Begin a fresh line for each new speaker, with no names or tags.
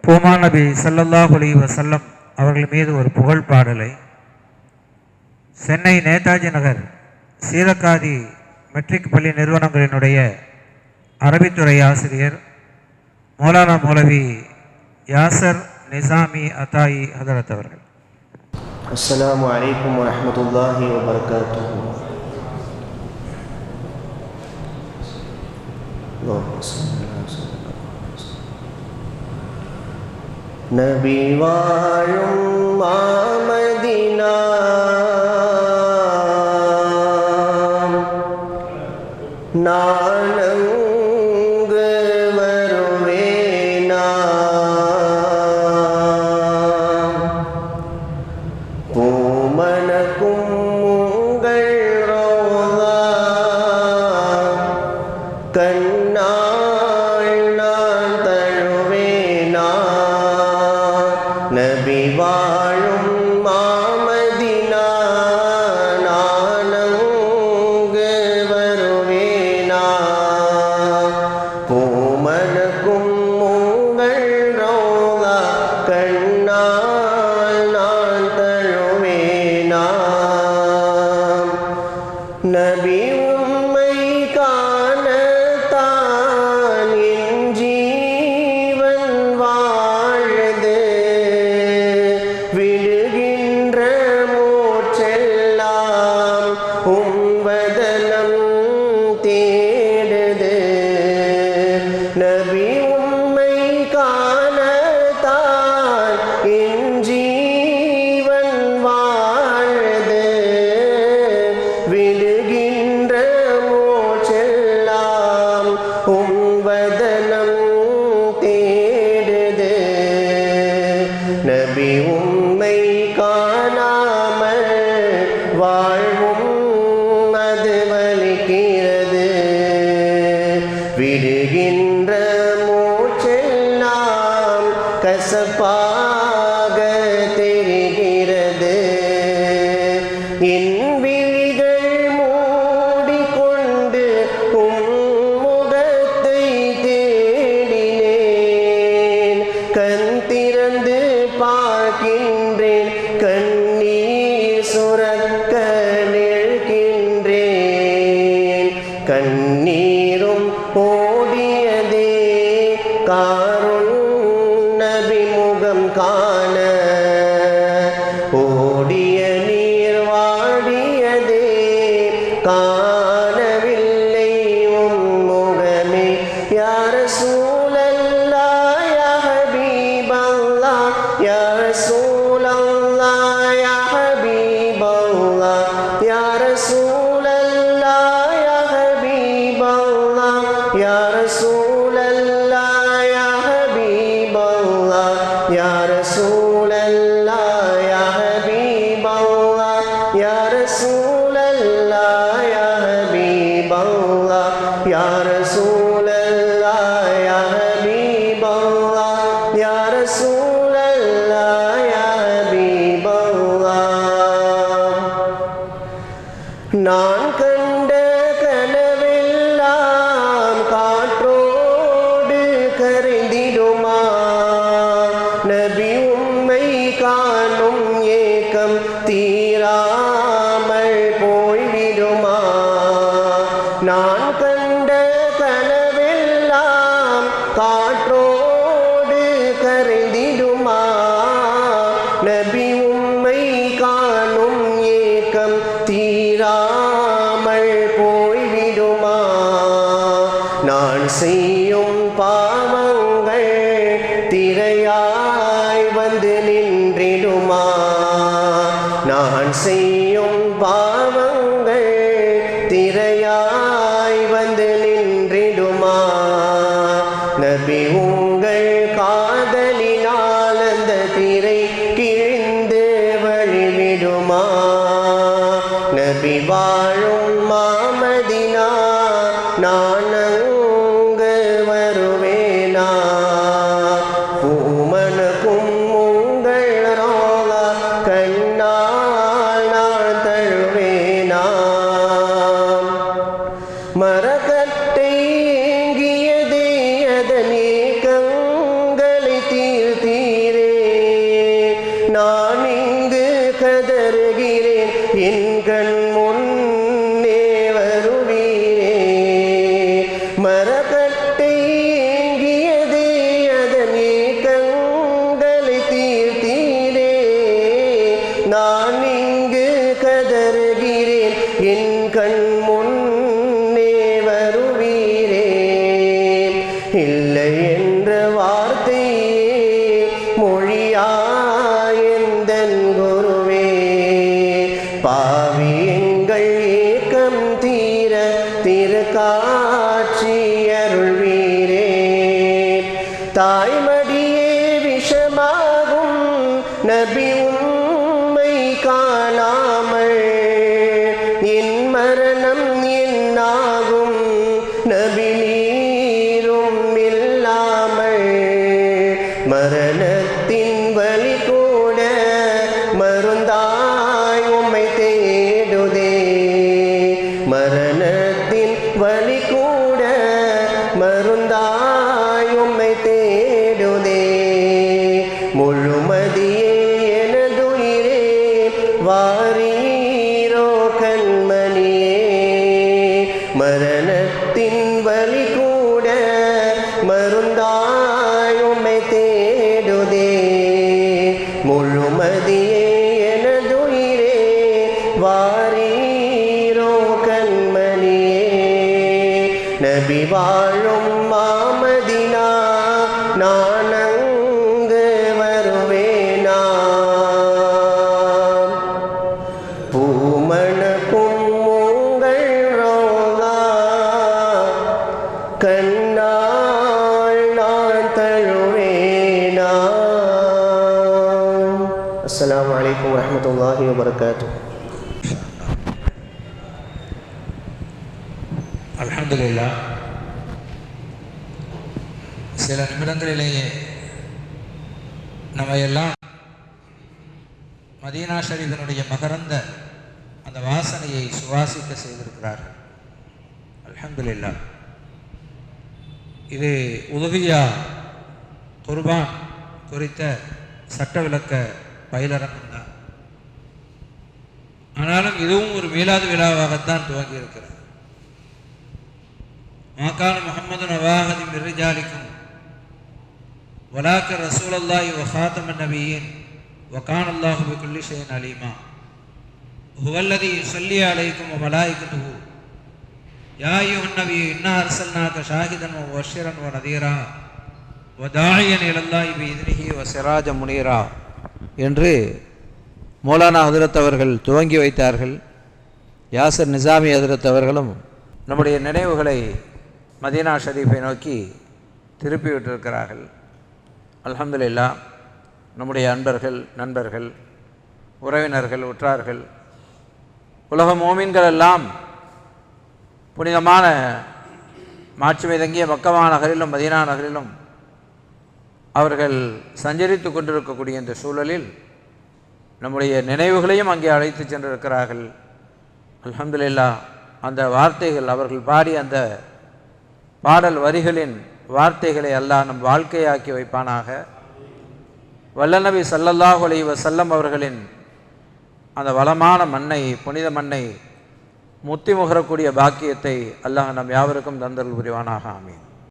பூமான் நபி ஸல்லல்லாஹு அலைஹி வஸல்லம் அவர்கள் மீது ஒரு புகழ் பாடலை சென்னை நேதாஜி நகர் சீதக்காதி மெட்ரிக் பள்ளி நிறுவனங்களினுடைய அரபித்துறை ஆசிரியர் மௌலானா மௌலவி யாசர் நிசாமி அத்தாயி ஹதரத் அவர்கள்.
அஸ்ஸலாமு அலைக்கும் வரஹ்மத்துல்லாஹி வபரகாத்துஹு. நபி வாழும் மாமதினா நானங்கு வருவேனா பூமணக்கும் உங்கள் ரோதா கண்ணாள் நான் தழுவேனா நபி வாழும் மாமதினா நானங்கு வருவேனா பூமணக்கும் உங்கள் ரோதா கண்ணாள் நான் தழுவேனா நபி உம்மை காணத்தான் என் ஜீவன் வாழுது விடுகின்ற மூச்செல்லாம் உம்வதனம் தேடுது நபி உம்மை காணத்தான் என் ஜீவன் வாழுது விடுகின்ற மூச்செல்லாம் உம்வதனம் தேடுது நபி உம்மை காணாமல் வாழ்வும் அது வலிக்கிறது விடுகின்ற மூச்செல்லாம் கசப்பாக தெரிகிறது என் விழிகள் மூடிக்கொண்டு உம் முகத்தை தேடினேன் கண் திறந்து பார்க்கின்றேன் கண்ணீர் சுரக்க நிற்கின்றேன் கண்ணீரும் ஓடியதே காருண் நபி முகம் காண ஓடிய நீர் வாடியதே காணவில்லை உம் முகமே யா ரசூலல்லாஹ் யா ஹபீபல்லாஹ் யா ரசூலல்லாஹ் யா ஹபீபல்லாஹ் யா ரசூலல்லாஹ் யா ஹபீபல்லாஹ் யா ரசூலல்லாஹ் யா ஹபீபல்லாஹ் யா ரசூலல்லாஹ் யா ஹபீபல்லாஹ் யா ரசூலல்லாஹ் யா ஹபீபல்லாஹ் யா ரசூலல்லாஹ் யா ஹபீபல்லாஹ் யா ரசூலல்லாஹ் யா ஹபீபல்லாஹ் நான் கண்ட கனவெல்லாம் காற்றோடு கரைந்திடுமா நபி உம்மை காணும் ஏக்கம் தீராமல் போய்விடுமா நான் கண்ட கனவெல்லாம் காற்றோடு கரைந்திடுமா நபி உம்மை காணும் ஏக்கம் தீராமல் போய்விடுமா நான் செய்யும் பாவங்கள் திரையாய் வந்து நின்றிடுமா நான் செய்யும் பாவங்கள் திரையாய் வந்து நின்றிடுமா நபி உங்கள் காதலினால் அந்த திரை கிழிந்து வழிவிடுமா நபி வாழும் மாமதினா நான் அங்கு வருவேனா பூமணக்கும் உங்கள் ரோலா கண்ணால் நான் தழுவேனா மரக்கட்டை ஏங்கியதே அதனே கங்களை தீர் நான் இங்கு கதறுகிறேன், என் கண் முன்னே வருவீரே. இல்லை என்ற வார்த்தையே மொழியாயந்தன் குருவே. பாவி எங்கள் ஏக்கம் தீர திருக்காட்சி அருள்வீரே. தாய்மடியே விஷமாகும் நபி உம்மை காணாமல், என் மரணம் என்னாகும் நபி நீரும் இல்லாமல். மரணத்தின் வலி கூட மருந்தாய் உம்மை தேடுதே. மரணத்தின் வலி கூட மருந்தாய் உம்மை தேடுதே. முழுமதியே எனதுயிரே வாரீரோ கண்மணியே. மரணத்தின் வலி கூட மருந்தாய் உம்மை தேடுதே. முழுமதியே எனதுயிரே வாரீரோ கண்மணியே. நபி வாழும் மாமதினா நான் அங்கு வருவேனா. பூமணக்கும் உங்கள் ரோதா கண்ணால் நான் தழுவேனா. அஸ்ஸலாமு அலைக்கும் வரஹ்மத்துல்லாஹி வபரகாத்துஹு.
அல்ஹம்துலில்லாஹ். சில நிமிடங்களிலேயே நம்ம எல்லாம் மதீனா ஷரீஃபினுடைய மகரந்த அந்த வாசனையை சுவாசிக்க செய்திருக்கிறார்கள். அல்ஹம்துலில்லாஹ். இது உதுஹியா குர்பான் குறித்த சட்ட விளக்க பயிலரங்கம் தான். ஆனாலும் இதுவும் ஒரு மீலாது விழாவாகத்தான் துவங்கி இருக்கிறது. மாகான முஹம்மது நவாஹதி மிர்ரிஜாலிக்கும் வலாக்க ரசூலல்லாஹி வ ஹாத்தமன் நபியின் வகான அல்லாஹு பிகுல்லி ஷைஇன் அலீமா. ஹுவல்லதி யுஸல்லி அலைக்கும் வ மலாயிகத்துஹு யா அய்யுஹன் நபி இன்னா அர்சல்னாக ஷாஹிதன் வ முபஷ்ஷிரன் வ நதீரா வ தாஇயன் இலல்லாஹி பிஇذனிஹி வ சிராஜன் முனீரா என்று மௌலானா ஹதரத் அவர்கள் துவங்கி வைத்தார்கள். யாசர் நிசாமி ஹதரத் அவர்களும் நம்முடைய நினைவுகளை மதீனா ஷரீஃபை நோக்கி திருப்பி விட்டிருக்கிறார்கள். அல்ஹம்துலில்லாஹ். நம்முடைய அன்பர்கள், நண்பர்கள், உறவினர்கள், உற்றார்கள், உலக மோமீன்கள் எல்லாம் புனிதமான மாட்சிமை தங்கிய மக்கமா நகரிலும் மதீனா நகரிலும் அவர்கள் சஞ்சரித்து கொண்டிருக்கக்கூடிய இந்த சூழலில் நம்முடைய நினைவுகளையும் அங்கே அழைத்து சென்றிருக்கிறார்கள். அல்ஹம்துலில்லாஹ். அந்த வார்த்தைகள், அவர்கள் பாடிய அந்த பாடல் வரிகளின் வார்த்தைகளை அல்லாஹ் நம் வாழ்க்கையாக்கி வைப்பானாக. வல்ல நபி ஸல்லல்லாஹு அலைஹி வஸல்லம் அவர்களின் அந்த வளமான மண்ணை, புனித மண்ணை முத்தி முகரக்கூடிய பாக்கியத்தை அல்லாஹ் நம் யாவருக்கும் தந்தருள் புரிவானாக. ஆமீன்.